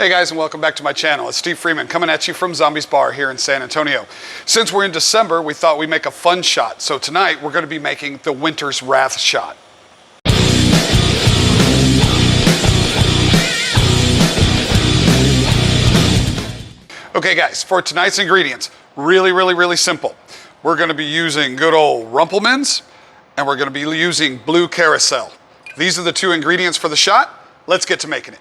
Hey guys, and welcome back to my channel. It's Steve Freeman coming at you from Zombies Bar here in San Antonio. Since we're in December, we thought we'd make a fun shot. So tonight we're going to be making the Winter's Wrath shot. Okay guys, for tonight's ingredients, really simple. We're going to be using good old Rumple Minze, and we're going to be using blue Curacao. These are the two ingredients for the shot. Let's get to making it.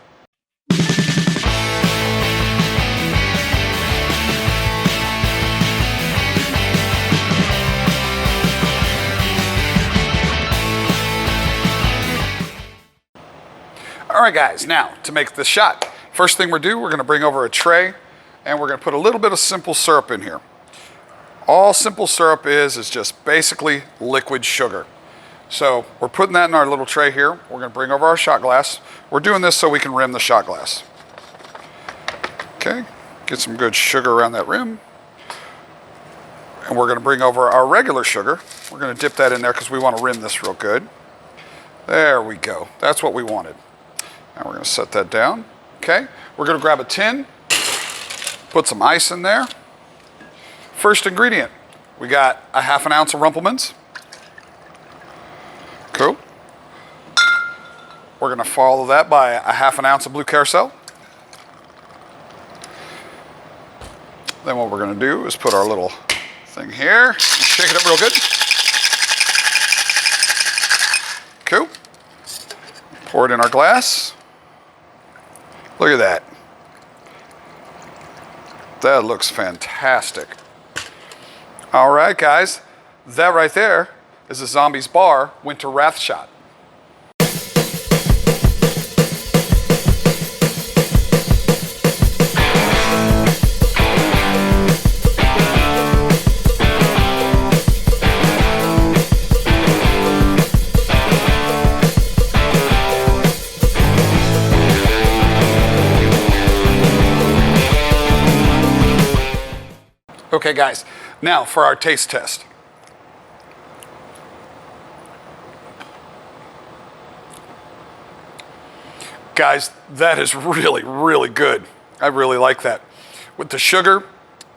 All right guys, now to make the shot, first thing we're going to bring over a tray, and we're going to put a little bit of simple syrup in here. All simple syrup is just basically liquid sugar. So we're putting that in our little tray here. We're going to bring over our shot glass. We're doing this so we can rim the shot glass. Okay, get some good sugar around that rim. And we're going to bring over our regular sugar. We're going to dip that in there because we want to rim this real good. There we go. That's what we wanted. Now we're going to set that down. Okay, we're going to grab a tin, put some ice in there. First ingredient, we got a ½ ounce of Rumple Minze. Cool. We're going to follow that by a ½ ounce of blue Curacao. Then what we're going to do is put our little thing here and shake it up real good. Cool. Pour it in our glass. Look at that. That looks fantastic. All right, guys. That right there is a Zombies Bar Winter Wrath shot. Okay guys, now for our taste test. Guys, that is really good. I really like that. With the sugar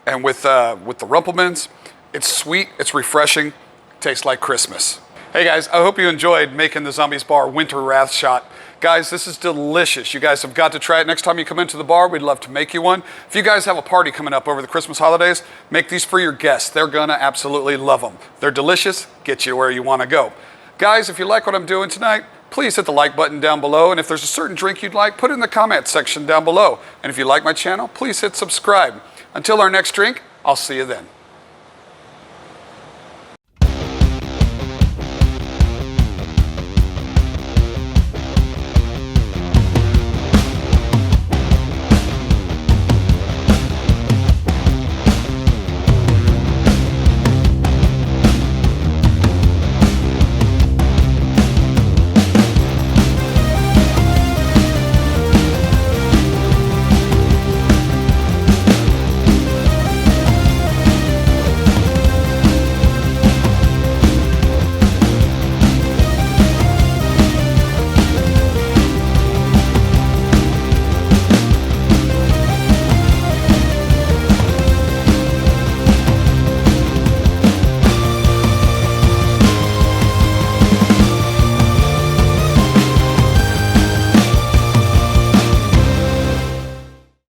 and with the Rumple Minze, it's sweet, it's refreshing, tastes like Christmas. Hey guys, I hope you enjoyed making the Zombies Bar Winter Wrath shot. Guys, this is delicious. You guys have got to try it. Next time you come into the bar, we'd love to make you one. If you guys have a party coming up over the Christmas holidays, make these for your guests. They're gonna absolutely love them. They're delicious, get you where you wanna go. Guys, if you like what I'm doing tonight, please hit the like button down below. And if there's a certain drink you'd like, put it in the comment section down below. And if you like my channel, please hit subscribe. Until our next drink, I'll see you then.